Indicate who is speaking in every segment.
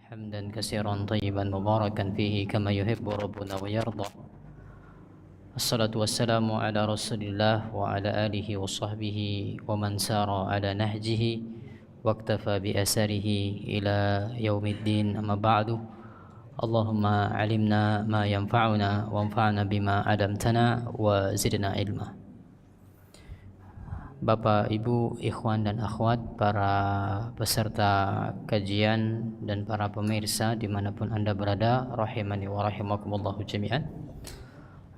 Speaker 1: حمدا كثيرا طيبا مباركا فيه كما يحب ربنا ويرضى. الصلاة والسلام على رسول الله وعلى آله وصحبه ومن سار على نهجه واكتفى بأثره إلى يوم الدين. أما بعد، اللهم علمنا ما ينفعنا وانفعنا بما علمتنا وزدنا علما. Bapak, Ibu, ikhwan dan akhwat, para peserta kajian dan para pemirsa dimanapun Anda berada, rahimani wa rahimakumullahu jami'an.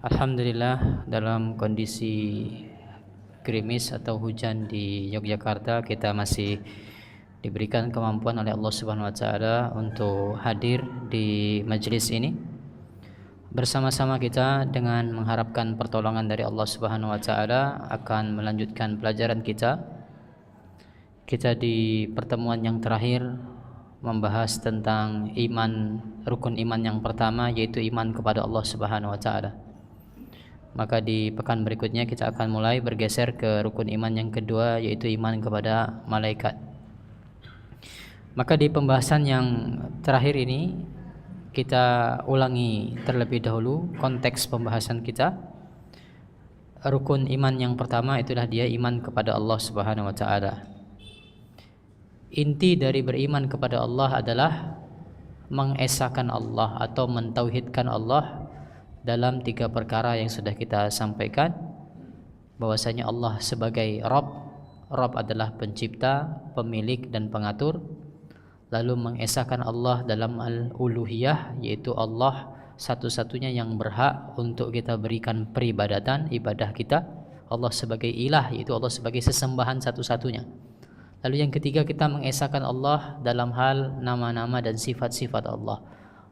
Speaker 1: Alhamdulillah, dalam kondisi gerimis atau hujan di Yogyakarta, kita masih diberikan kemampuan oleh Allah Subhanahu wa taala untuk hadir di majelis ini. Bersama-sama kita dengan mengharapkan pertolongan dari Allah Subhanahu wa taala akan melanjutkan pelajaran kita. Kita di pertemuan yang terakhir membahas tentang iman, rukun iman yang pertama, yaitu iman kepada Allah Subhanahu wa taala. Maka di pekan berikutnya kita akan mulai bergeser ke rukun iman yang kedua, yaitu iman kepada malaikat. Maka di pembahasan yang terakhir ini kita ulangi terlebih dahulu konteks pembahasan kita. Rukun iman yang pertama itulah dia iman kepada Allah Subhanahu wa taala. Inti dari beriman kepada Allah adalah mengesahkan Allah atau mentauhidkan Allah dalam tiga perkara yang sudah kita sampaikan, bahwasanya Allah sebagai Rabb. Rabb adalah pencipta, pemilik dan pengatur. Lalu mengesahkan Allah dalam al-uluhiyah, yaitu Allah satu-satunya yang berhak untuk kita berikan peribadatan, ibadah kita. Allah sebagai ilah, yaitu Allah sebagai sesembahan satu-satunya. Lalu yang ketiga, kita mengesahkan Allah dalam hal nama-nama dan sifat-sifat Allah.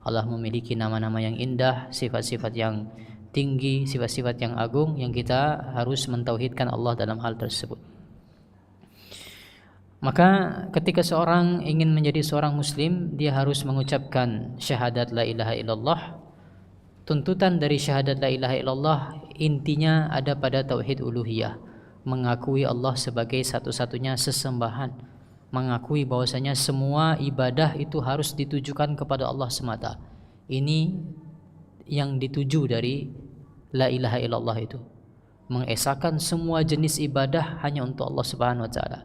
Speaker 1: Allah memiliki nama-nama yang indah, sifat-sifat yang tinggi, sifat-sifat yang agung, yang kita harus mentauhidkan Allah dalam hal tersebut. Maka ketika seorang ingin menjadi seorang muslim, dia harus mengucapkan syahadat la ilaha illallah. Tuntutan dari syahadat la ilaha illallah intinya ada pada tauhid uluhiyah, mengakui Allah sebagai satu-satunya sesembahan, mengakui bahwasanya semua ibadah itu harus ditujukan kepada Allah semata. Ini yang dituju dari la ilaha illallah itu, mengesahkan semua jenis ibadah hanya untuk Allah Subhanahu wa taala.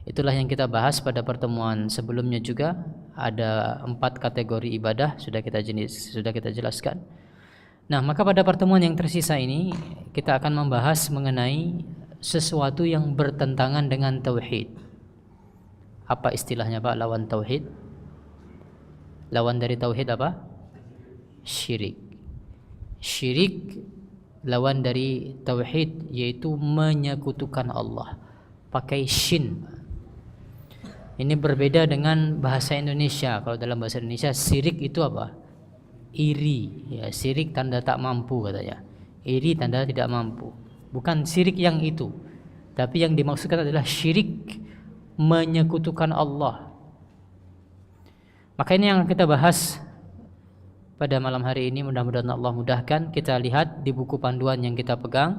Speaker 1: Itulah yang kita bahas pada pertemuan sebelumnya juga. Ada 4 kategori ibadah sudah kita jelaskan. Nah, maka pada pertemuan yang tersisa ini kita akan membahas mengenai sesuatu yang bertentangan dengan tauhid. Apa istilahnya, Pak? Lawan tauhid? Lawan dari tauhid apa? Syirik. Syirik lawan dari tauhid, yaitu menyekutukan Allah. Pakai shin. Ini berbeda dengan bahasa Indonesia. Kalau dalam bahasa Indonesia, syirik itu apa? Iri. Ya, syirik tanda tak mampu katanya. Iri tanda tidak mampu. Bukan syirik yang itu, tapi yang dimaksudkan adalah syirik menyekutukan Allah. Maka ini yang kita bahas pada malam hari ini. Mudah-mudahan Allah mudahkan. Kita lihat di buku panduan yang kita pegang.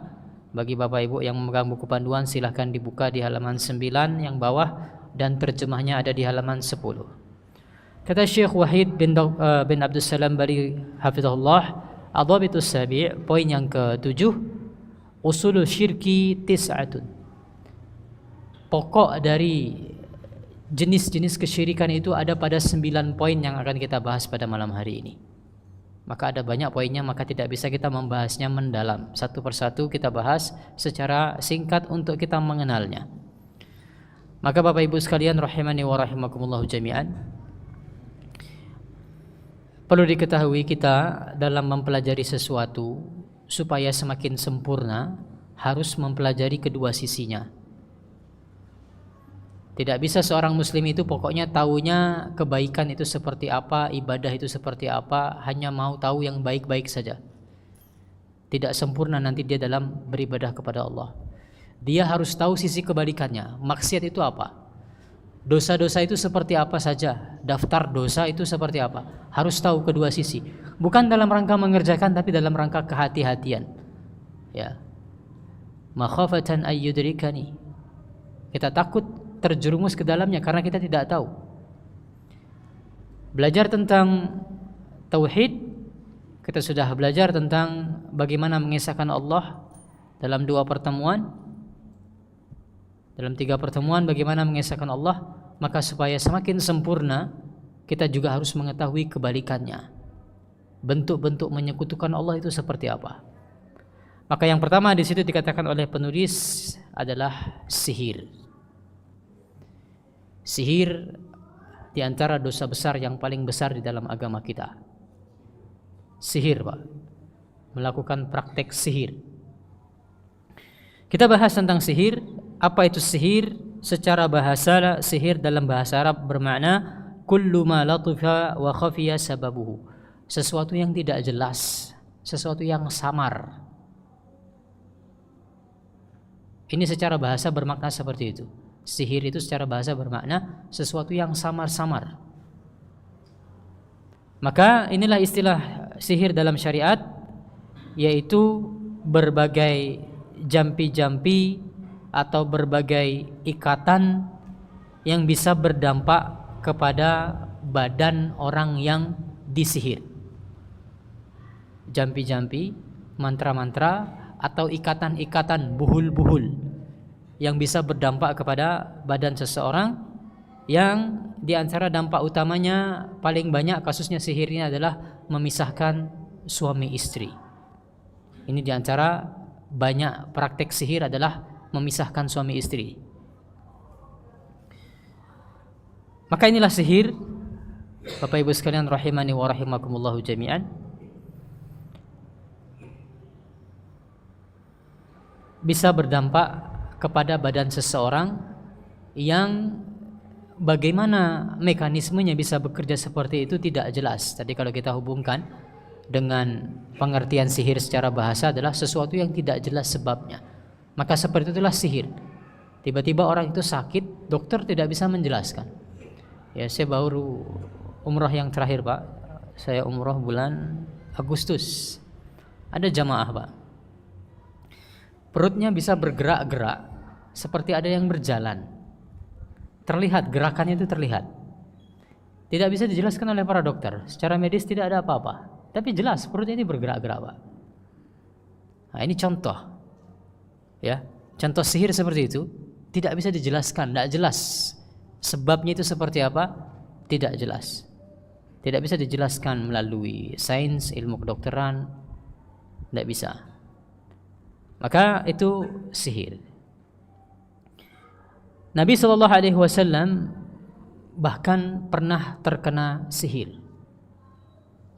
Speaker 1: Bagi Bapak Ibu yang memegang buku panduan, silahkan dibuka di halaman 9 yang bawah, dan terjemahnya ada di halaman 10. Kata Syekh Wahid bin Abdul Salam Bari hafizahullah, adhabitus sabi', poin yang ke-7, usulul syirki tis'atun. Pokok dari jenis-jenis kesyirikan itu ada pada 9 poin yang akan kita bahas pada malam hari ini. Maka ada banyak poinnya, maka tidak bisa kita membahasnya mendalam. Satu persatu kita bahas secara singkat untuk kita mengenalnya. Maka Bapak Ibu sekalian rahimani wa rahimakumullahu jami'an, perlu diketahui kita dalam mempelajari sesuatu supaya semakin sempurna harus mempelajari kedua sisinya. Tidak bisa seorang muslim itu pokoknya taunya kebaikan itu seperti apa, ibadah itu seperti apa, hanya mau tahu yang baik-baik saja. Tidak sempurna nanti dia dalam beribadah kepada Allah. Dia harus tahu sisi kebalikannya. Maksiat itu apa? Dosa-dosa itu seperti apa saja? Daftar dosa itu seperti apa? Harus tahu kedua sisi. Bukan dalam rangka mengerjakan, tapi dalam rangka kehati-hatian. Ya. Makhafatan ayyudrikani. Kita takut terjerumus ke dalamnya karena kita tidak tahu. Belajar tentang tauhid, kita sudah belajar tentang bagaimana mengesahkan Allah dalam 2 pertemuan. Dalam 3 pertemuan bagaimana mengesahkan Allah, maka supaya semakin sempurna kita juga harus mengetahui kebalikannya. Bentuk-bentuk menyekutukan Allah itu seperti apa? Maka yang pertama di situ dikatakan oleh penulis adalah sihir. Sihir di antara dosa besar yang paling besar di dalam agama kita. Sihir, Pak. Melakukan praktek sihir. Kita bahas tentang sihir. Apa itu sihir? Secara bahasa, sihir dalam bahasa Arab bermakna kullu ma latifa wa khafiya sababuhu. Sesuatu yang tidak jelas, sesuatu yang samar. Ini secara bahasa bermakna seperti itu. Sihir itu secara bahasa bermakna sesuatu yang samar-samar. Maka inilah istilah sihir dalam syariat, yaitu berbagai jampi-jampi atau berbagai ikatan yang bisa berdampak kepada badan orang yang disihir. Jampi-jampi, mantra-mantra, atau ikatan-ikatan, buhul-buhul yang bisa berdampak kepada badan seseorang, yang diantara dampak utamanya paling banyak kasusnya sihirnya adalah memisahkan suami istri. Ini diantara banyak praktek sihir adalah memisahkan suami istri. Maka inilah sihir, Bapak Ibu sekalian rahimani wa rahimakumullahu jami'an. Bisa berdampak kepada badan seseorang yang bagaimana mekanismenya bisa bekerja seperti itu tidak jelas. Tadi kalau kita hubungkan dengan pengertian sihir secara bahasa adalah sesuatu yang tidak jelas sebabnya. Maka seperti itulah sihir. Tiba-tiba orang itu sakit, dokter tidak bisa menjelaskan. Ya, saya baru umrah yang terakhir, Pak. Saya umrah bulan Agustus. Ada jamaah, Pak. Perutnya bisa bergerak-gerak seperti ada yang berjalan. Terlihat, gerakannya itu terlihat. Tidak bisa dijelaskan oleh para dokter. Secara medis tidak ada apa-apa. Tapi jelas perutnya ini bergerak-gerak, Pak. Nah, ini contoh. Ya, contoh sihir seperti itu tidak bisa dijelaskan, tidak jelas sebabnya itu seperti apa, tidak jelas, tidak bisa dijelaskan melalui sains, ilmu kedokteran, tidak bisa. Maka itu sihir. Nabi SAW bahkan pernah terkena sihir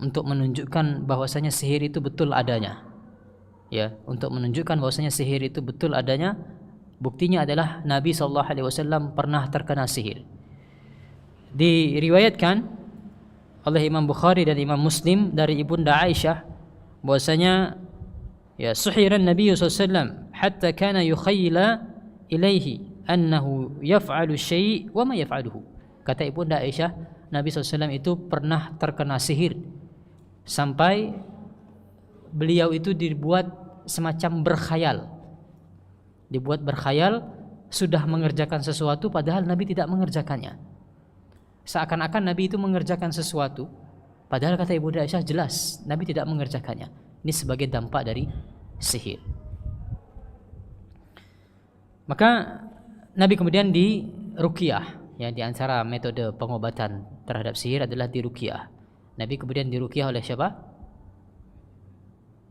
Speaker 1: untuk menunjukkan bahwasanya sihir itu betul adanya. Ya, untuk menunjukkan bahwasanya sihir itu betul adanya, buktinya adalah Nabi SAW pernah terkena sihir. Diriwayatkan oleh Imam Bukhari dan Imam Muslim dari Ibunda Aisyah bahwasanya ya suhiran Nabi SAW hatta kana yukhayyila ilaihi annahu yaf'alu syai' wa ma yaf'aluhu. Kata Ibunda Aisyah, Nabi SAW itu pernah terkena sihir sampai beliau itu dibuat semacam berkhayal. Dibuat berkhayal sudah mengerjakan sesuatu padahal Nabi tidak mengerjakannya. Seakan-akan Nabi itu mengerjakan sesuatu padahal kata Ibunda Aisyah jelas Nabi tidak mengerjakannya. Ini sebagai dampak dari sihir. Maka Nabi kemudian diruqyah. Ya, di antara metode pengobatan terhadap sihir adalah diruqyah. Nabi kemudian diruqyah oleh siapa?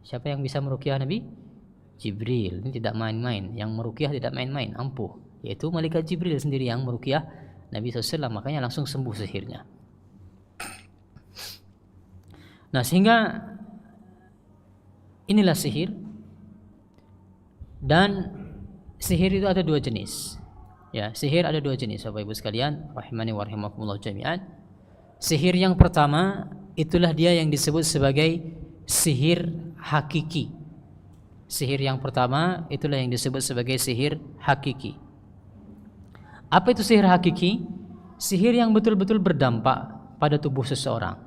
Speaker 1: Siapa yang bisa meruqyah Nabi? Jibril. Ini tidak main-main. Yang meruqyah tidak main-main, ampuh. Yaitu malaikat Jibril sendiri yang meruqyah Nabi SAW, makanya langsung sembuh sihirnya. Nah, sehingga inilah sihir. Dan sihir itu ada 2 jenis. Ya, sihir ada 2 jenis, Bapak Ibu sekalian, rahimani wa rahimakumullah jami'an. Sihir yang pertama itulah dia yang disebut sebagai sihir hakiki. Sihir yang pertama itulah yang disebut sebagai sihir hakiki. Apa itu sihir hakiki? Sihir yang betul-betul berdampak pada tubuh seseorang.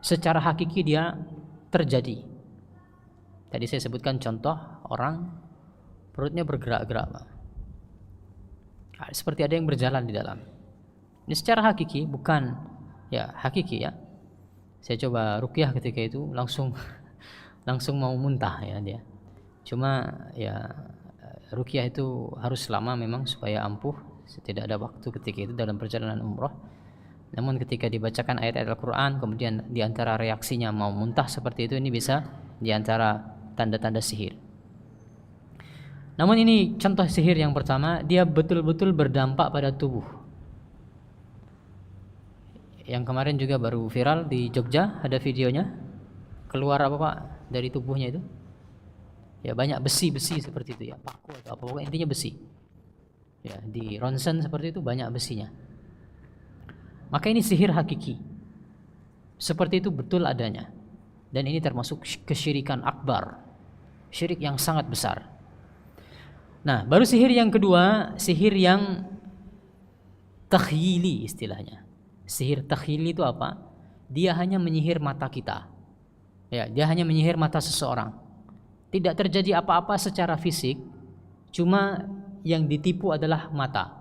Speaker 1: Secara hakiki dia terjadi. Tadi saya sebutkan contoh orang perutnya bergerak-gerak, seperti ada yang berjalan di dalam. Ini secara hakiki, bukan ya hakiki ya. Saya coba ruqyah ketika itu langsung mau muntah ya dia. Cuma ya ruqyah itu harus lama memang supaya ampuh. Tidak ada waktu ketika itu dalam perjalanan umrah. Namun ketika dibacakan ayat-ayat Al-Quran, kemudian diantara reaksinya mau muntah seperti itu, ini bisa diantara tanda-tanda sihir. Namun ini contoh sihir yang pertama, dia betul-betul berdampak pada tubuh. Yang kemarin juga baru viral di Jogja, ada videonya. Keluar apa Pak dari tubuhnya itu? Ya banyak besi-besi seperti itu ya, paku atau apa, pokoknya intinya besi. Ya, di ronsen seperti itu banyak besinya. Maka ini sihir hakiki. Seperti itu betul adanya. Dan ini termasuk kesyirikan akbar. Syirik yang sangat besar. Nah, baru sihir yang kedua, sihir yang takhyili istilahnya. Sihir takhyili itu apa? Dia hanya menyihir mata kita. Ya, dia hanya menyihir mata seseorang. Tidak terjadi apa-apa secara fisik, cuma yang ditipu adalah mata.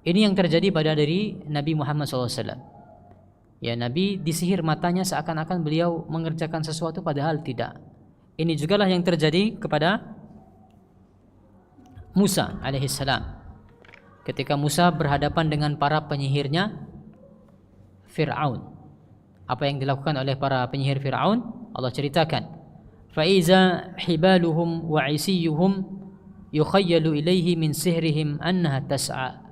Speaker 1: Ini yang terjadi pada dari Nabi Muhammad SAW. Ya, Nabi disihir matanya seakan-akan beliau mengerjakan sesuatu padahal tidak. Ini jugalah yang terjadi kepada Musa alaihissalam. Ketika Musa berhadapan dengan para penyihirnya Fir'aun. Apa yang dilakukan oleh para penyihir Fir'aun? Allah ceritakan. Fa'iza hibaluhum wa isiyuhum yukhayyalu ilaihi min sihrihim annaha tas'a.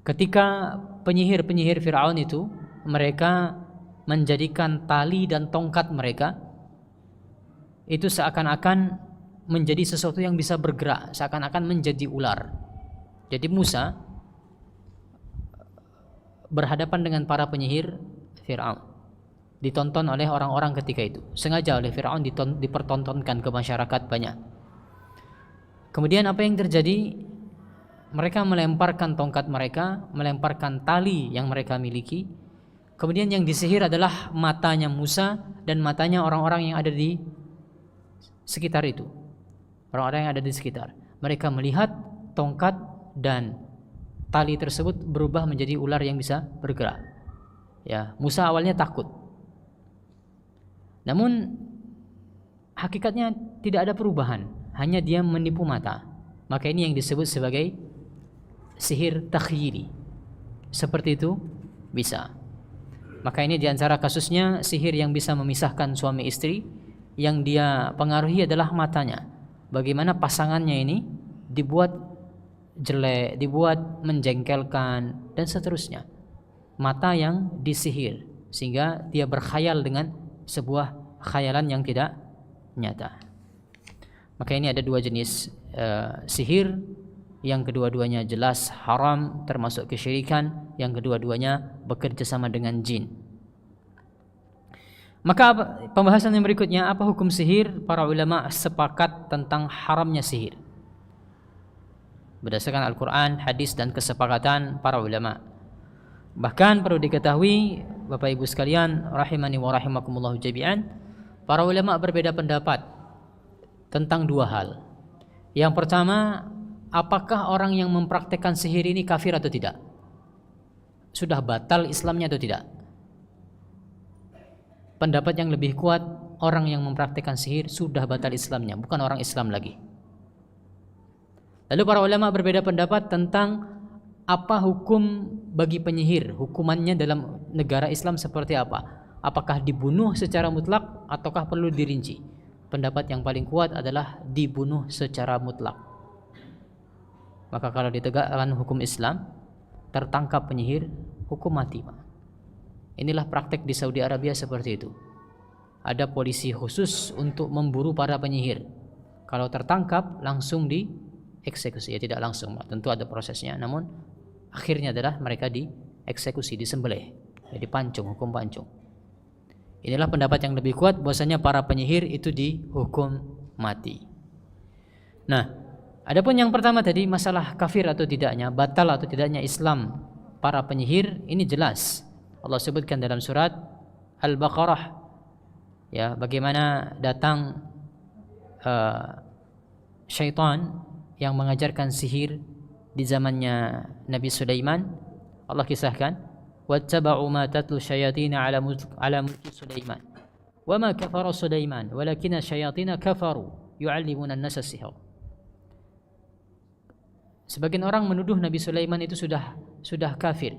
Speaker 1: Ketika penyihir-penyihir Fir'aun itu, mereka menjadikan tali dan tongkat mereka itu seakan-akan menjadi sesuatu yang bisa bergerak, seakan-akan menjadi ular. Jadi Musa berhadapan dengan para penyihir Fir'aun, ditonton oleh orang-orang ketika itu, sengaja oleh Fir'aun dipertontonkan ke masyarakat banyak. Kemudian apa yang terjadi? Mereka melemparkan tongkat mereka, melemparkan tali yang mereka miliki. Kemudian yang disihir adalah matanya Musa dan matanya orang-orang yang ada di sekitar itu. Orang-orang yang ada di sekitar. Mereka melihat tongkat dan tali tersebut berubah menjadi ular yang bisa bergerak. Ya, Musa awalnya takut. Namun hakikatnya tidak ada perubahan, hanya dia menipu mata. Maka ini yang disebut sebagai sihir takhyili. Seperti itu bisa. Maka ini diantara kasusnya sihir yang bisa memisahkan suami istri. Yang dia pengaruhi adalah matanya. Bagaimana pasangannya ini dibuat jelek, dibuat menjengkelkan dan seterusnya. Mata yang disihir sehingga dia berkhayal dengan sebuah khayalan yang tidak nyata. Maka ini ada dua jenis sihir. Yang kedua-duanya jelas haram, termasuk kesyirikan. Yang kedua-duanya bekerja sama dengan jin. Maka pembahasan yang berikutnya, apa hukum sihir? Para ulama sepakat tentang haramnya sihir berdasarkan Al-Quran, hadis dan kesepakatan para ulama. Bahkan perlu diketahui Bapak Ibu sekalian, rahimani wa rahimakumullah jami'an, para ulama berbeda pendapat tentang dua hal. Yang pertama, apakah orang yang mempraktekkan sihir ini kafir atau tidak? Sudah batal Islamnya atau tidak? Pendapat yang lebih kuat, orang yang mempraktekkan sihir sudah batal Islamnya, bukan orang Islam lagi. Lalu para ulama berbeda pendapat tentang apa hukum bagi penyihir, hukumannya dalam negara Islam seperti apa? Apakah dibunuh secara mutlak ataukah perlu dirinci? Pendapat yang paling kuat adalah dibunuh secara mutlak. Maka kalau ditegakkan hukum Islam, tertangkap penyihir, hukum mati, Pak. Inilah praktek di Saudi Arabia seperti itu. Ada polisi khusus untuk memburu para penyihir. Kalau tertangkap langsung dieksekusi. Ya tidak langsung, Pak. Tentu ada prosesnya. Namun akhirnya adalah mereka dieksekusi, disembelih. Jadi pancung, hukum pancung. Inilah pendapat yang lebih kuat bahwasanya para penyihir itu dihukum mati. Nah, adapun yang pertama tadi masalah kafir atau tidaknya, batal atau tidaknya Islam para penyihir, ini jelas. Allah sebutkan dalam surat Al-Baqarah, ya, bagaimana datang syaitan yang mengajarkan sihir di zamannya Nabi Sulaiman. Allah kisahkan, wattaba'u ma tatlu syayatin ala mulki Sulaiman wa ma kafara Sulaiman walakinna syayatin kafaru yu'allimuna an-nasa sihr. Sebagian orang menuduh Nabi Sulaiman itu sudah kafir.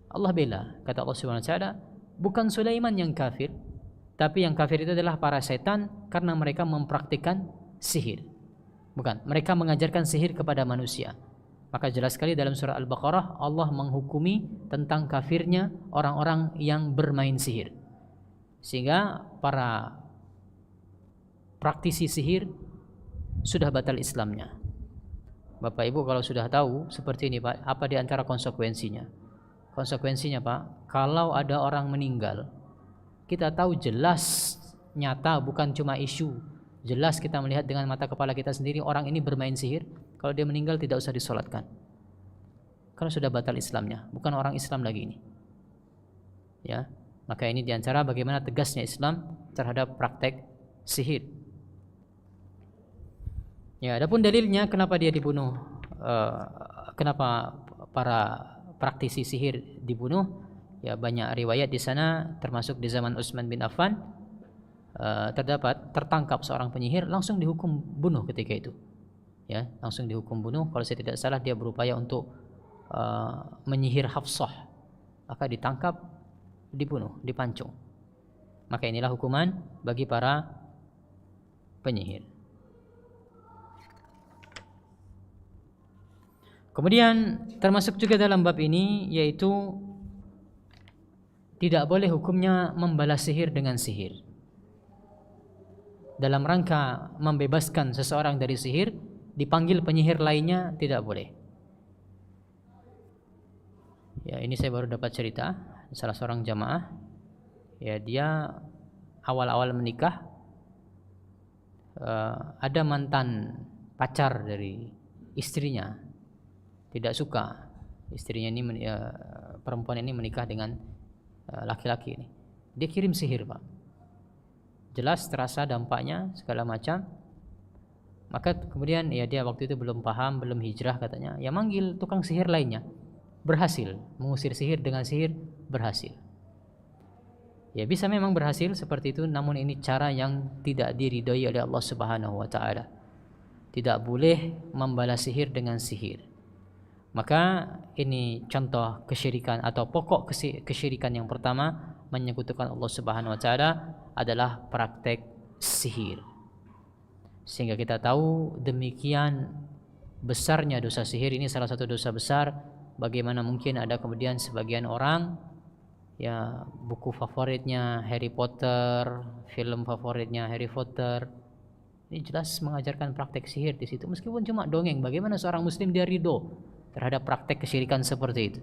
Speaker 1: Allah bela, kata Allah Subhanahu wa taala, bukan Sulaiman yang kafir, tapi yang kafir itu adalah para setan karena mereka mempraktikkan sihir. Bukan, mereka mengajarkan sihir kepada manusia. Maka jelas sekali dalam surah Al-Baqarah Allah menghukumi tentang kafirnya orang-orang yang bermain sihir. Sehingga para praktisi sihir sudah batal Islamnya. Bapak Ibu kalau sudah tahu seperti ini Pak, apa di antara konsekuensinya? Konsekuensinya Pak, kalau ada orang meninggal, kita tahu jelas nyata, bukan cuma isu, jelas kita melihat dengan mata kepala kita sendiri orang ini bermain sihir. Kalau dia meninggal tidak usah disolatkan, karena sudah batal Islamnya, bukan orang Islam lagi ini. Ya, maka ini diantara bagaimana tegasnya Islam terhadap praktek sihir. Ya, adapun dalilnya kenapa dia dibunuh, kenapa para praktisi sihir dibunuh? Ya, banyak riwayat di sana, termasuk di zaman Utsman bin Affan tertangkap seorang penyihir, langsung dihukum bunuh ketika itu. Ya, langsung dihukum bunuh. Kalau saya tidak salah dia berupaya untuk menyihir Hafsah, maka ditangkap, dibunuh, dipancung. Maka inilah hukuman bagi para penyihir. Kemudian termasuk juga dalam bab ini yaitu tidak boleh hukumnya membalas sihir dengan sihir. Dalam rangka membebaskan seseorang dari sihir, dipanggil penyihir lainnya tidak boleh. Ya, ini saya baru dapat cerita salah seorang jamaah. Ya, dia awal-awal menikah ada mantan pacar dari istrinya, tidak suka istrinya ini perempuan ini menikah dengan laki-laki ini. Dia kirim sihir Pak, jelas terasa dampaknya segala macam. Maka kemudian ya dia waktu itu belum paham, belum hijrah katanya, ya manggil tukang sihir lainnya, berhasil mengusir sihir dengan sihir, berhasil. Ya bisa memang berhasil seperti itu, namun ini cara yang tidak diridhoi oleh Allah Subhanahu wa taala. Tidak boleh membalas sihir dengan sihir. Maka ini contoh kesyirikan atau pokok kesyirikan yang pertama, menyekutukan Allah Subhanahu wa taala, adalah praktek sihir. Sehingga kita tahu demikian besarnya dosa sihir, ini salah satu dosa besar. Bagaimana mungkin ada kemudian sebagian orang ya buku favoritnya Harry Potter, film favoritnya Harry Potter, ini jelas mengajarkan praktek sihir di situ, meskipun cuma dongeng. Bagaimana seorang muslim dia ridho terhadap praktek kesyirikan seperti itu?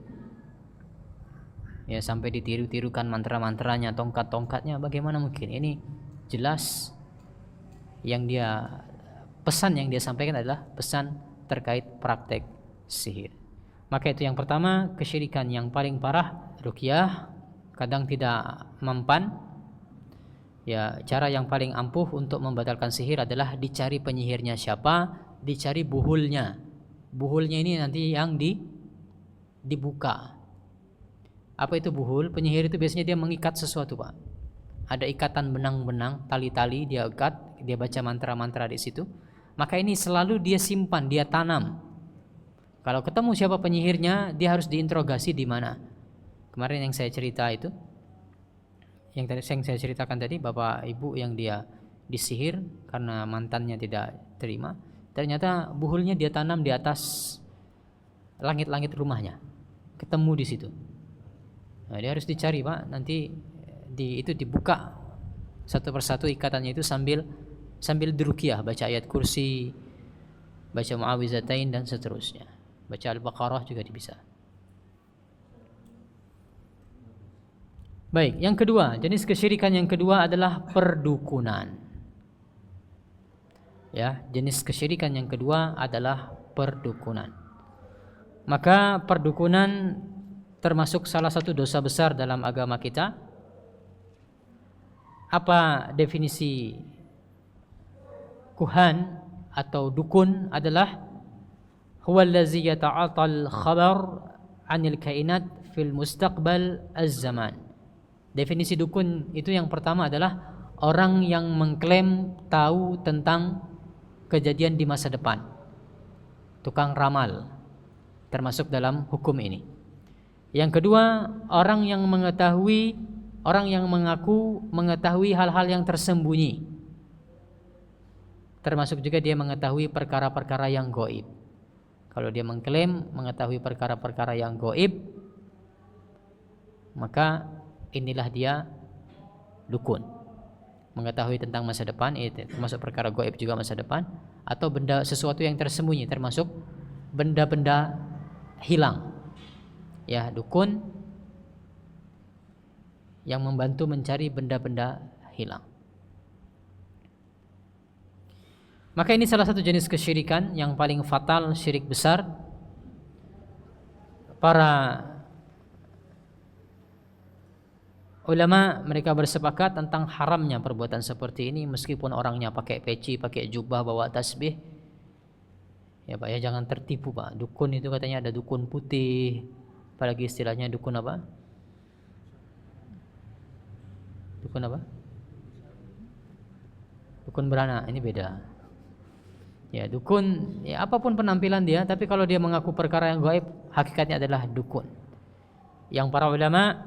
Speaker 1: Ya sampai ditiru-tirukan mantra-mantranya, tongkat-tongkatnya, bagaimana mungkin? Ini jelas yang dia pesan yang dia sampaikan adalah pesan terkait praktek sihir. Maka itu yang pertama, kesyirikan yang paling parah. Ruqyah kadang tidak mempan. Ya, cara yang paling ampuh untuk membatalkan sihir adalah dicari penyihirnya siapa, dicari buhulnya. Buhulnya ini nanti yang dibuka. Apa itu buhul? Penyihir itu biasanya dia mengikat sesuatu, Pak. Ada ikatan benang-benang, tali-tali dia ikat, dia baca mantra-mantra di situ. Maka ini selalu dia simpan, dia tanam. Kalau ketemu siapa penyihirnya, dia harus diinterogasi di mana. Kemarin yang saya cerita itu, yang saya ceritakan tadi, bapak ibu yang dia disihir karena mantannya tidak terima, ternyata buhulnya dia tanam di atas langit-langit rumahnya, ketemu di situ. Nah, dia harus dicari, Pak. Nanti itu dibuka satu persatu ikatannya itu sambil diruqyah, baca ayat kursi, baca muawizatain dan seterusnya, baca Al-Baqarah juga bisa. Baik, yang kedua, jenis kesyirikan yang kedua adalah perdukunan. Ya, jenis kesyirikan yang kedua adalah perdukunan. Maka perdukunan termasuk salah satu dosa besar dalam agama kita. Apa definisi kuhan atau dukun adalah huwallazi yata'atal khabar 'anil kainat fil mustaqbal az-zaman. Definisi dukun itu yang pertama adalah orang yang mengklaim tahu tentang kejadian di masa depan. Tukang ramal termasuk dalam hukum ini. Yang kedua, orang yang mengaku mengetahui hal-hal yang tersembunyi. Termasuk juga dia mengetahui perkara-perkara yang gaib. Kalau dia mengklaim mengetahui perkara-perkara yang gaib, maka inilah dia dukun. Mengetahui tentang masa depan, itu termasuk perkara gaib juga masa depan, atau sesuatu yang tersembunyi, termasuk benda-benda hilang. Ya, dukun yang membantu mencari benda-benda hilang. Maka ini salah satu jenis kesyirikan yang paling fatal, syirik besar. Para ulama mereka bersepakat tentang haramnya perbuatan seperti ini, meskipun orangnya pakai peci, pakai jubah, bawa tasbih. Ya Pak ya, jangan tertipu Pak. Dukun itu katanya ada dukun putih, apalagi istilahnya dukun apa? Dukun apa? Dukun beranak, ini beda. Ya, dukun, ya apapun penampilan dia, tapi kalau dia mengaku perkara yang gaib, hakikatnya adalah dukun. Yang para ulama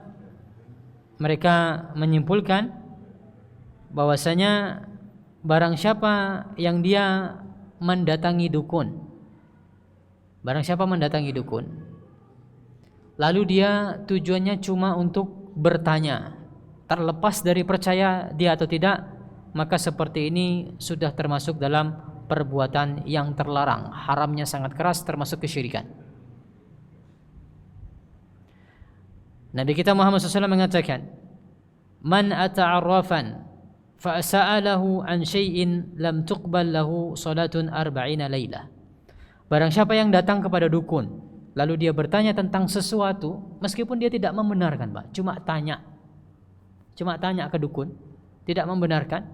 Speaker 1: mereka menyimpulkan bahwasanya barang siapa yang dia mendatangi dukun, lalu dia tujuannya cuma untuk bertanya, terlepas dari percaya dia atau tidak, maka seperti ini sudah termasuk dalam perbuatan yang terlarang, haramnya sangat keras, termasuk kesyirikan. Nabi kita Muhammad SAW mengatakan, "Man ata'arrafan fa'sa'alahu an syai'in lam tuqbal lahu salatun arba'ina lailah." Barang siapa yang datang kepada dukun, lalu dia bertanya tentang sesuatu, meskipun dia tidak membenarkan, Pak, cuma tanya ke dukun, tidak membenarkan,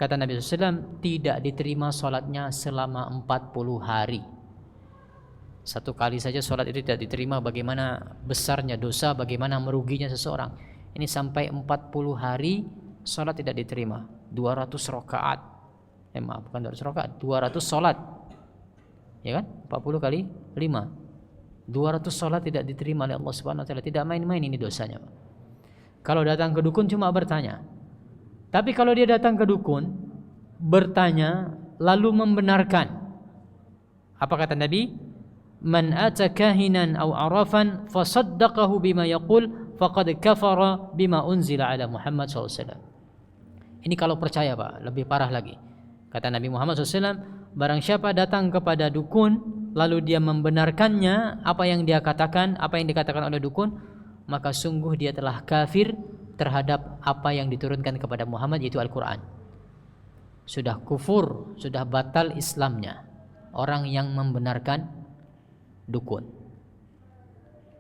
Speaker 1: kata Nabi SAW, tidak diterima sholatnya selama 40 hari. Satu kali saja sholat itu tidak diterima, bagaimana besarnya dosa, bagaimana meruginya seseorang. Ini sampai 40 hari sholat tidak diterima. 200 rakaat. Bukan 200 rakaat, 200 sholat. Ya kan? 40 kali 5. 200 sholat tidak diterima oleh Allah Subhanahu wa taala. Tidak main-main ini dosanya, Pak. Kalau datang ke dukun cuma bertanya. Tapi kalau dia datang ke dukun, bertanya lalu membenarkan, apa kata Nabi? Man ata kahinan aw arafan fasaddaqahu bima yaqul faqad kafara bima unzila ala Muhammad SAW. Ini kalau percaya, Pak, lebih parah lagi. Kata Nabi Muhammad SAW, barang siapa datang kepada dukun lalu dia membenarkannya apa yang dia katakan, apa yang dikatakan oleh dukun, maka sungguh dia telah kafir terhadap apa yang diturunkan kepada Muhammad, yaitu Al-Quran. Sudah kufur, sudah batal Islamnya orang yang membenarkan dukun.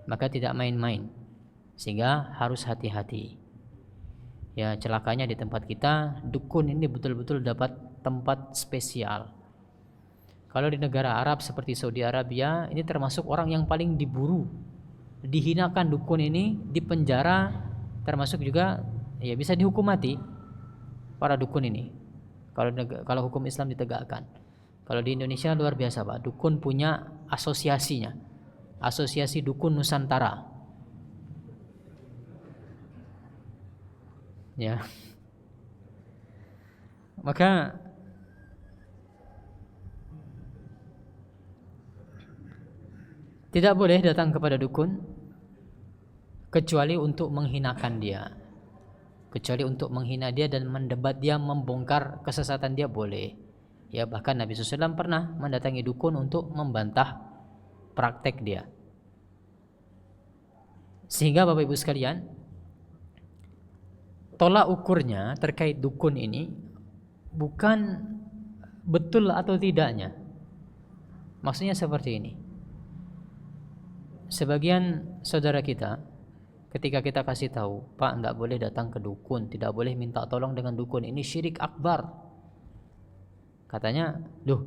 Speaker 1: Maka tidak main-main, sehingga harus hati-hati. Ya, celakanya di tempat kita, dukun ini betul-betul dapat tempat spesial. Kalau di negara Arab seperti Saudi Arabia, ini termasuk orang yang paling diburu, dihinakan dukun ini, dipenjara, termasuk juga ya bisa dihukum mati para dukun ini kalau hukum Islam ditegakkan. Kalau di Indonesia luar biasa, Pak, dukun punya asosiasinya, Asosiasi Dukun Nusantara. Ya, maka tidak boleh datang kepada dukun kecuali untuk menghinakan dia, kecuali untuk menghina dia dan mendebat dia, membongkar kesesatan dia, boleh. Ya, bahkan Nabi SAW pernah mendatangi dukun untuk membantah praktek dia. Sehingga Bapak Ibu sekalian, tolak ukurnya terkait dukun ini bukan betul atau tidaknya. Maksudnya seperti ini. Sebagian saudara kita, ketika kita kasih tahu, Pak, tidak boleh datang ke dukun, tidak boleh minta tolong dengan dukun, ini syirik akbar. Katanya, "Duh,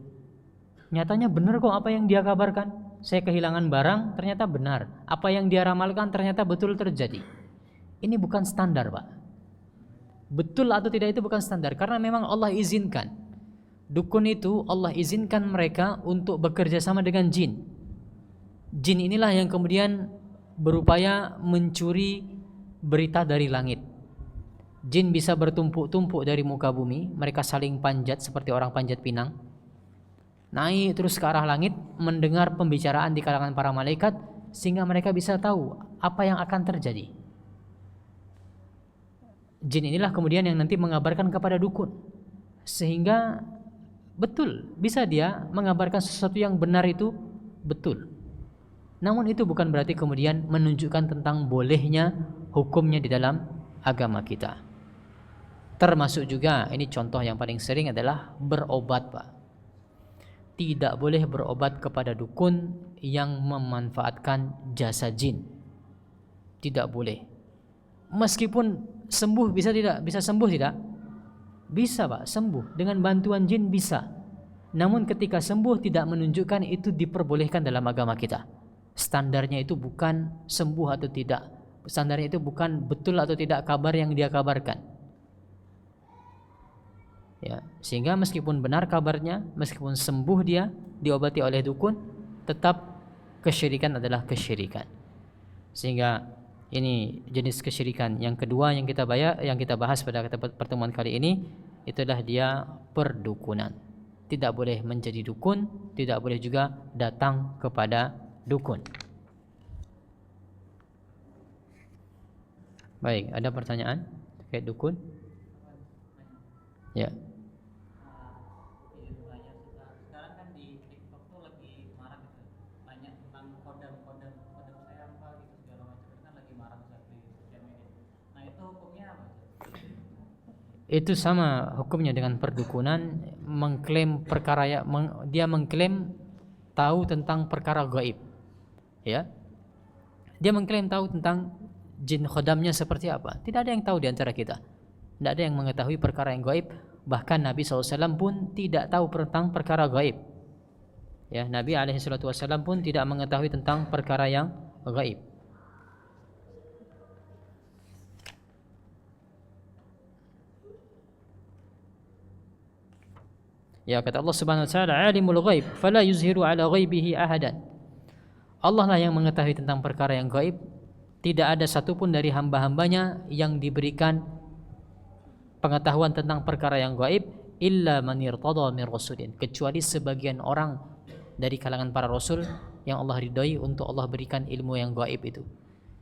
Speaker 1: nyatanya benar kok apa yang dia kabarkan. Saya kehilangan barang, ternyata benar. Apa yang dia ramalkan ternyata betul terjadi." Ini bukan standar, Pak. Betul atau tidak itu bukan standar, karena memang Allah izinkan. Dukun itu Allah izinkan mereka untuk bekerja sama dengan jin. Jin inilah yang kemudian berupaya mencuri berita dari langit. Jin bisa bertumpuk-tumpuk dari muka bumi, mereka saling panjat seperti orang panjat pinang. Naik terus ke arah langit, mendengar pembicaraan di kalangan para malaikat, sehingga mereka bisa tahu apa yang akan terjadi. Jin inilah kemudian yang nanti mengabarkan kepada dukun, sehingga betul bisa dia mengabarkan sesuatu yang benar itu betul. Namun itu bukan berarti kemudian menunjukkan tentang bolehnya hukumnya di dalam agama kita. Termasuk juga, ini contoh yang paling sering adalah berobat, Pak. Tidak boleh berobat kepada dukun yang memanfaatkan jasa jin. Tidak boleh. Meskipun sembuh bisa tidak? Bisa sembuh tidak? Bisa, Pak, sembuh. Dengan bantuan jin bisa. Namun ketika sembuh tidak menunjukkan itu diperbolehkan dalam agama kita. Standarnya itu bukan sembuh atau tidak. Standarnya itu bukan betul atau tidak kabar yang dia kabarkan. Ya, sehingga meskipun benar kabarnya, meskipun sembuh dia, diobati oleh dukun, tetap kesyirikan adalah kesyirikan. Sehingga ini jenis kesyirikan yang kedua yang kita bahas pada pertemuan kali ini, itulah dia perdukunan. Tidak boleh menjadi dukun, tidak boleh juga datang kepada dukun. Baik, ada pertanyaan terkait dukun? Ya.
Speaker 2: Sekarang kan di TikTok tuh lagi marak gitu, banyak tentang kodam saya apa gitu segala macam, itu kan lagi marak di sosial media. Nah itu hukumnya apa?
Speaker 1: Itu sama hukumnya dengan perdukunan, mengklaim perkara dia mengklaim tahu tentang perkara gaib. Ya. Dia mengklaim tahu tentang jin khodamnya seperti apa. Tidak ada yang tahu di antara kita. Tidak ada yang mengetahui perkara yang gaib. Bahkan Nabi SAW pun tidak tahu tentang perkara gaib. Ya, Nabi SAW pun tidak mengetahui tentang perkara yang gaib. Ya, kata Allah Subhanahu wa taala, "Alimul ghaib, fala yuzhiru ala ghaibihi ahadan." Allah lah yang mengetahui tentang perkara yang gaib. Tidak ada satupun dari hamba-hambanya yang diberikan pengetahuan tentang perkara yang gaib illa man irtada min rasulin, kecuali sebagian orang dari kalangan para rasul yang Allah ridhai untuk Allah berikan ilmu yang gaib itu.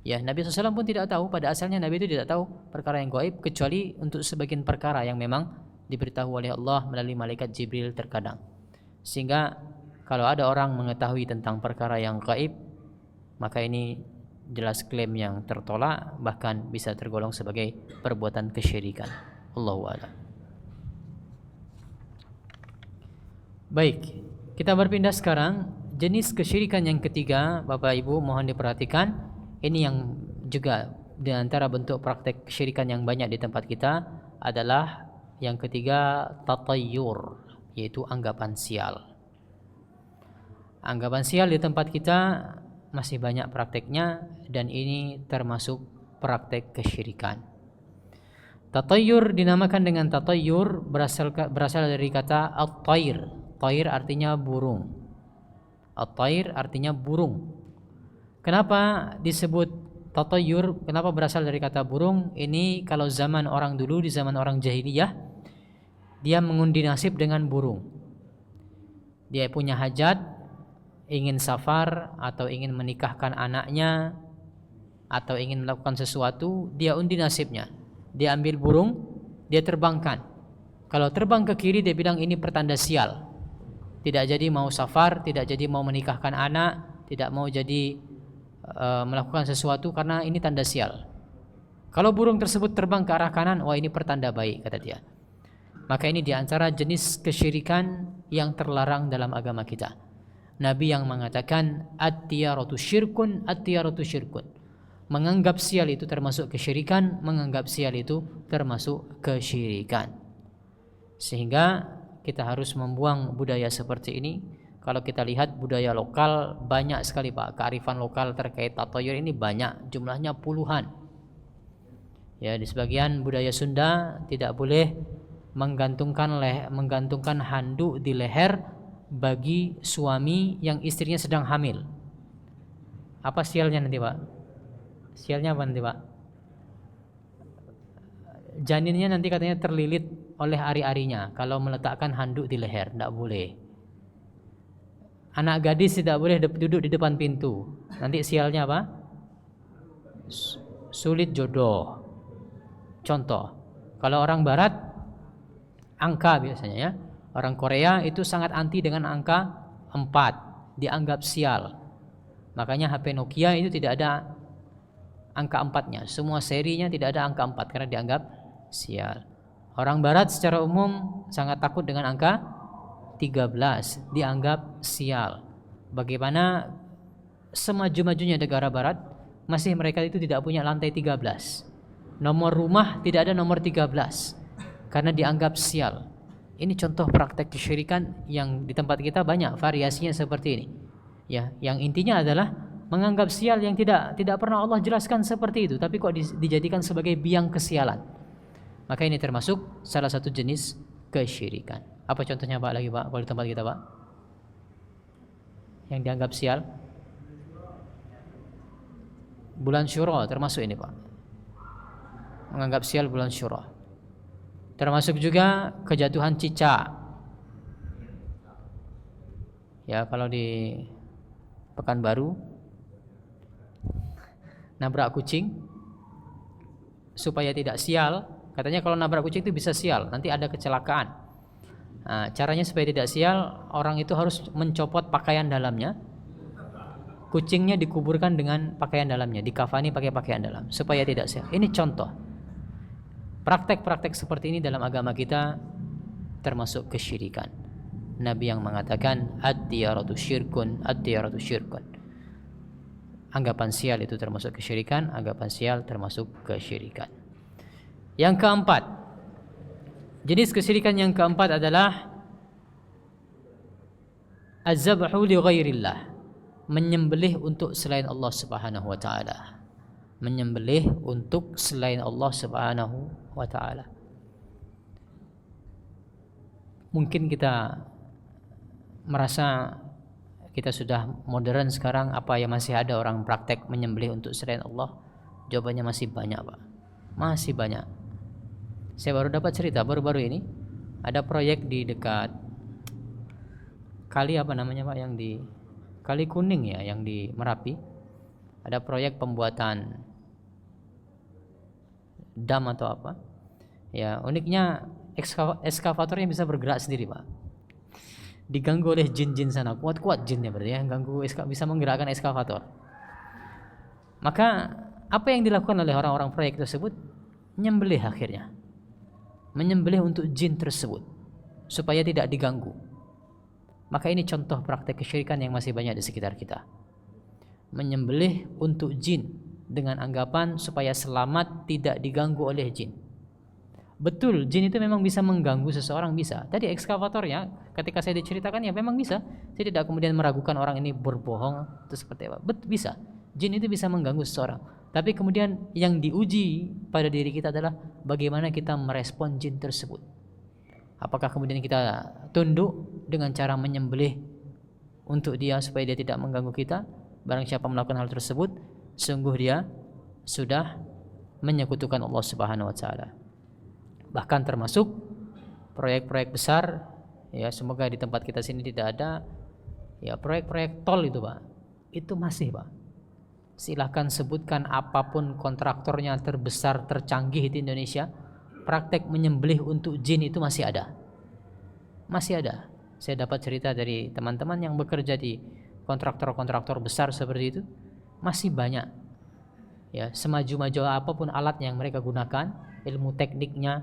Speaker 1: Ya, Nabi SAW pun tidak tahu, pada asalnya Nabi itu tidak tahu perkara yang gaib kecuali untuk sebagian perkara yang memang diberitahu oleh Allah melalui malaikat Jibril terkadang. Sehingga kalau ada orang mengetahui tentang perkara yang gaib, maka ini jelas klaim yang tertolak, bahkan bisa tergolong sebagai perbuatan kesyirikan. Allahu a'lam. Baik, kita berpindah sekarang jenis kesyirikan yang ketiga, Bapak Ibu mohon diperhatikan. Ini yang juga di antara bentuk praktek kesyirikan yang banyak di tempat kita adalah yang ketiga, tatayyur, yaitu anggapan sial. Anggapan sial di tempat kita masih banyak prakteknya, dan ini termasuk praktek kesyirikan. Tatayyur dinamakan dengan tatayyur berasal dari kata at-tair. Tair artinya burung. At-tair artinya burung. Kenapa disebut tatayyur? Kenapa berasal dari kata burung? Ini kalau zaman orang dulu, di zaman orang jahiliyah, dia mengundi nasib dengan burung. Dia punya hajat, ingin safar atau ingin menikahkan anaknya atau ingin melakukan sesuatu, dia undi nasibnya. Dia ambil burung, dia terbangkan. Kalau terbang ke kiri, dia bilang ini pertanda sial. Tidak jadi mau safar, tidak jadi mau menikahkan anak, tidak mau jadi melakukan sesuatu karena ini tanda sial. Kalau burung tersebut terbang ke arah kanan, wah ini pertanda baik, kata dia. Maka ini diantara jenis kesyirikan yang terlarang dalam agama kita. Nabi yang mengatakan at-tiyaratu syirkun, at-tiyaratu syirkun. Menganggap sial itu termasuk kesyirikan, menganggap sial itu termasuk kesyirikan. Sehingga kita harus membuang budaya seperti ini. Kalau kita lihat budaya lokal banyak sekali Pak, kearifan lokal terkait tatoyur ini banyak, jumlahnya puluhan. Ya, di sebagian budaya Sunda tidak boleh menggantungkan handuk di leher bagi suami yang istrinya sedang hamil. Apa sialnya nanti Pak? Sialnya apa nanti Pak? Janinnya nanti katanya terlilit oleh ari-arinya kalau meletakkan handuk di leher, tidak boleh. Anak gadis tidak boleh duduk di depan pintu. Nanti sialnya apa? Sulit jodoh. Contoh, kalau orang barat angka biasanya ya. Orang Korea itu sangat anti dengan angka 4, dianggap sial. Makanya HP Nokia itu tidak ada angka 4-nya. Semua serinya tidak ada angka 4 karena dianggap sial. Orang barat secara umum sangat takut dengan angka 13, dianggap sial. Bagaimana semaju-majunya negara barat, masih mereka itu tidak punya lantai 13. Nomor rumah tidak ada nomor 13 karena dianggap sial. Ini contoh praktek kesyirikan yang di tempat kita banyak variasinya seperti ini. Ya, yang intinya adalah menganggap sial yang tidak pernah Allah jelaskan seperti itu, tapi kok dijadikan sebagai biang kesialan. Maka ini termasuk salah satu jenis kesyirikan. Apa contohnya Pak lagi Pak? Kalau di tempat kita Pak, yang dianggap sial, bulan Syuro termasuk ini Pak. Menganggap sial bulan Syuro. Termasuk juga kejatuhan cicak. Ya, kalau di Pekanbaru nabrak kucing supaya tidak sial. Katanya kalau nabrak kucing itu bisa sial, nanti ada kecelakaan. Nah, caranya supaya tidak sial, orang itu harus mencopot pakaian dalamnya. Kucingnya dikuburkan dengan pakaian dalamnya, dikafani pakai pakaian dalam supaya tidak sial. Ini contoh. Praktek-praktek seperti ini dalam agama kita termasuk kesyirikan. Nabi yang mengatakan ad-diyaratu syirkun, ad-diyaratu syirkun. Anggapan sial itu termasuk kesyirikan, anggapan sial termasuk kesyirikan. Yang keempat, jenis kesyirikan yang keempat adalah az-zabhu li ghairillah, menyembelih untuk selain Allah Subhanahu wa taala. Menyembelih untuk selain Allah Subhanahu wa taala. Mungkin kita merasa kita sudah modern sekarang, apa ya masih ada orang praktek menyembelih untuk selain Allah? Jawabannya masih banyak, Pak. Masih banyak. Saya baru dapat cerita baru-baru ini, ada proyek di dekat kali apa namanya Pak, yang di Kali Kuning ya, yang di Merapi. Ada proyek pembuatan dam atau apa. Ya, uniknya ekskavatornya bisa bergerak sendiri, Pak. Diganggu oleh jin-jin sana, kuat-kuat jinnya berarti ya, ganggu bisa menggerakkan ekskavator. Maka apa yang dilakukan oleh orang-orang proyek tersebut? Menyembelih akhirnya. Menyembelih untuk jin tersebut supaya tidak diganggu. Maka ini contoh praktek kesyirikan yang masih banyak di sekitar kita. Menyembelih untuk jin dengan anggapan supaya selamat, tidak diganggu oleh jin. Betul, jin itu memang bisa mengganggu seseorang, bisa. Tadi ekskavatornya ketika saya diceritakan ya memang bisa. Saya tidak kemudian meragukan orang ini berbohong atau seperti apa. Bisa. Jin itu bisa mengganggu seseorang. Tapi kemudian yang diuji pada diri kita adalah bagaimana kita merespon jin tersebut. Apakah kemudian kita tunduk dengan cara menyembelih untuk dia supaya dia tidak mengganggu kita? Barang siapa melakukan hal tersebut, sungguh dia sudah menyekutukan Allah Subhanahu wa taala. Bahkan termasuk proyek-proyek besar, ya semoga di tempat kita sini tidak ada, ya proyek-proyek tol itu Pak. Itu masih Pak. Silahkan sebutkan apapun kontraktornya terbesar, tercanggih di Indonesia, praktek menyembelih untuk jin itu masih ada. Masih ada. Saya dapat cerita dari teman-teman yang bekerja di kontraktor-kontraktor besar seperti itu, masih banyak. Ya, semaju-maju apapun alat yang mereka gunakan, ilmu tekniknya,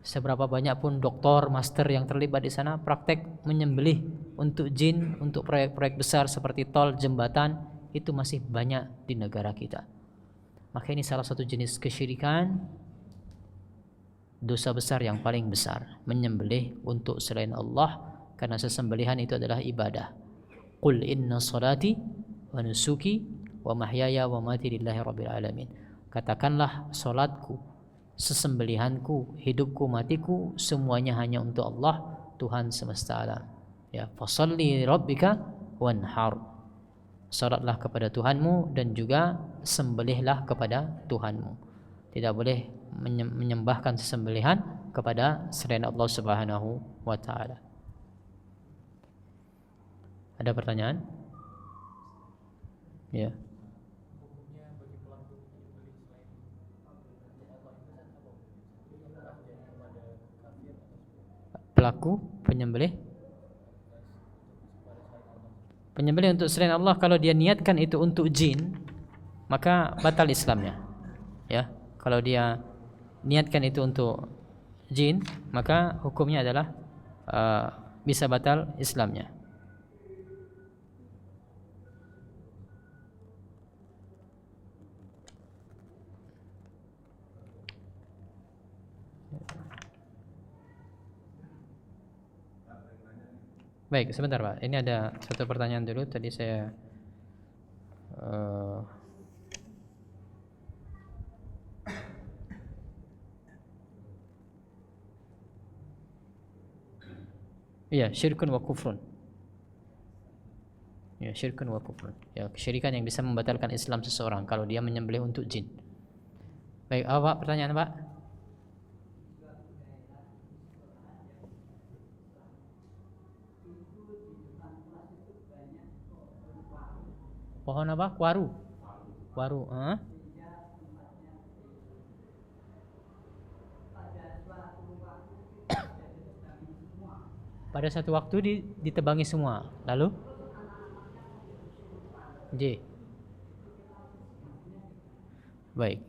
Speaker 1: seberapa banyak pun doktor, master yang terlibat di sana, praktek menyembelih untuk jin, untuk proyek-proyek besar seperti tol, jembatan, itu masih banyak di negara kita. Maka ini salah satu jenis kesyirikan dosa besar yang paling besar, menyembelih untuk selain Allah, karena sesembelihan itu adalah ibadah. Qul inna salati wa nusuki wa mahyaya wa mati lillahi rabbil alamin. Katakanlah, salatku, sesembelihanku, hidupku, matiku semuanya hanya untuk Allah, Tuhan semesta alam. Ya, fasalli rabbika wanhar. Salatlah kepada Tuhanmu dan juga sembelihlah kepada Tuhanmu. Tidak boleh menyembahkan sesembelihan kepada selain Allah Subhanahu wa taala. Ada pertanyaan? Ya. Pelaku penyembelih untuk selain Allah, kalau dia niatkan itu untuk jin, maka batal Islamnya. Ya, kalau dia niatkan itu untuk jin, maka hukumnya adalah bisa batal Islamnya. Baik, sebentar Pak. Ini ada satu pertanyaan dulu. Tadi saya iya, syirkun wa kufrun. Ya, syirkun wa kufrun. Ya, kesyirikan yang bisa membatalkan Islam seseorang kalau dia menyembelih untuk jin. Baik, apa pertanyaan Pak? Pohon apa? Waru. Waru, pada satu waktu ditebangi semua. Lalu? J. Baik.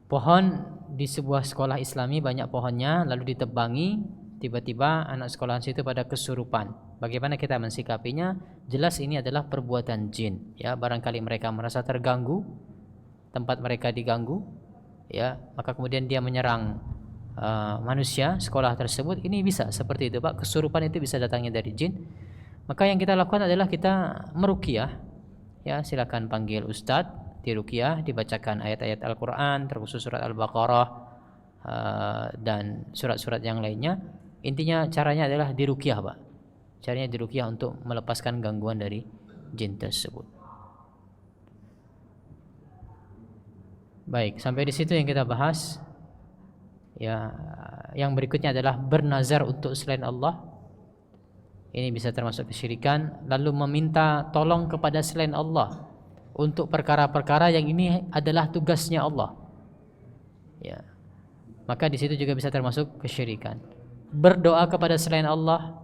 Speaker 1: Pohon di sebuah sekolah Islami, banyak pohonnya, lalu ditebangi, tiba-tiba anak sekolahan situ pada kesurupan. Bagaimana kita mensikapinya? Jelas ini adalah perbuatan jin. Ya, barangkali mereka merasa terganggu, tempat mereka diganggu, ya, maka kemudian dia menyerang manusia sekolah tersebut. Ini bisa seperti itu Pak, kesurupan itu bisa datangnya dari jin. Maka yang kita lakukan adalah kita meruqyah. Ya, silakan panggil ustadz, diruqyah, dibacakan ayat-ayat Al-Quran, terkhusus surat Al-Baqarah dan surat-surat yang lainnya. Intinya caranya adalah diruqyah Pak. Caranya diruqyah untuk melepaskan gangguan dari jin tersebut. Baik, sampai di situ yang kita bahas. Ya, yang berikutnya adalah bernazar untuk selain Allah. Ini bisa termasuk kesyirikan. Lalu meminta tolong kepada selain Allah untuk perkara-perkara yang ini adalah tugasnya Allah. Ya, maka di situ juga bisa termasuk kesyirikan. Berdoa kepada selain Allah,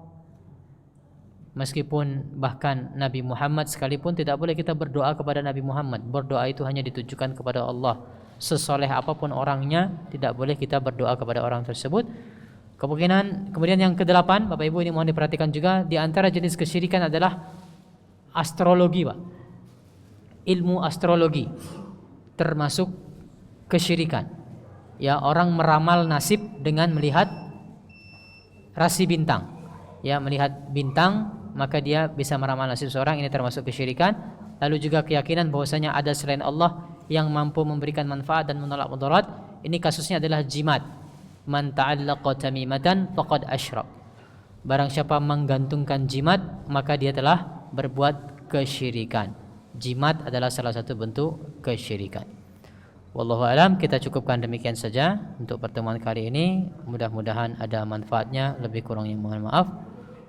Speaker 1: meskipun bahkan Nabi Muhammad sekalipun tidak boleh kita berdoa kepada Nabi Muhammad. Berdoa itu hanya ditujukan kepada Allah. Sesoleh apapun orangnya, tidak boleh kita berdoa kepada orang tersebut. Kemudian yang ke-8, Bapak Ibu, ini mohon diperhatikan juga, di antara jenis kesyirikan adalah astrologi, Pak. Ilmu astrologi termasuk kesyirikan. Ya, orang meramal nasib dengan melihat rasi bintang. Ya, melihat bintang, maka dia bisa meramal nasib seorang, ini termasuk kesyirikan. Lalu juga keyakinan bahwasanya ada selain Allah yang mampu memberikan manfaat dan menolak mudarat. Ini kasusnya adalah jimat. Man ta'allaqa tamimatan faqad asyrak. Barang siapa menggantungkan jimat, maka dia telah berbuat kesyirikan. Jimat adalah salah satu bentuk kesyirikan. Wallahu alam, kita cukupkan demikian saja untuk pertemuan kali ini. Mudah-mudahan ada manfaatnya, lebih kurangnya mohon maaf.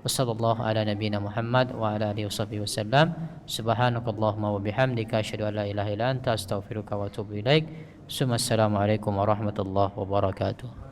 Speaker 1: Wassallallahu ala nabiyyina Muhammad wa ala alihi wasallam. Subhanakallahumma wa bihamdika asyhadu an la ilaha illa anta astaghfiruka wa atubu ilaik. Assalamualaikum warahmatullahi wabarakatuh.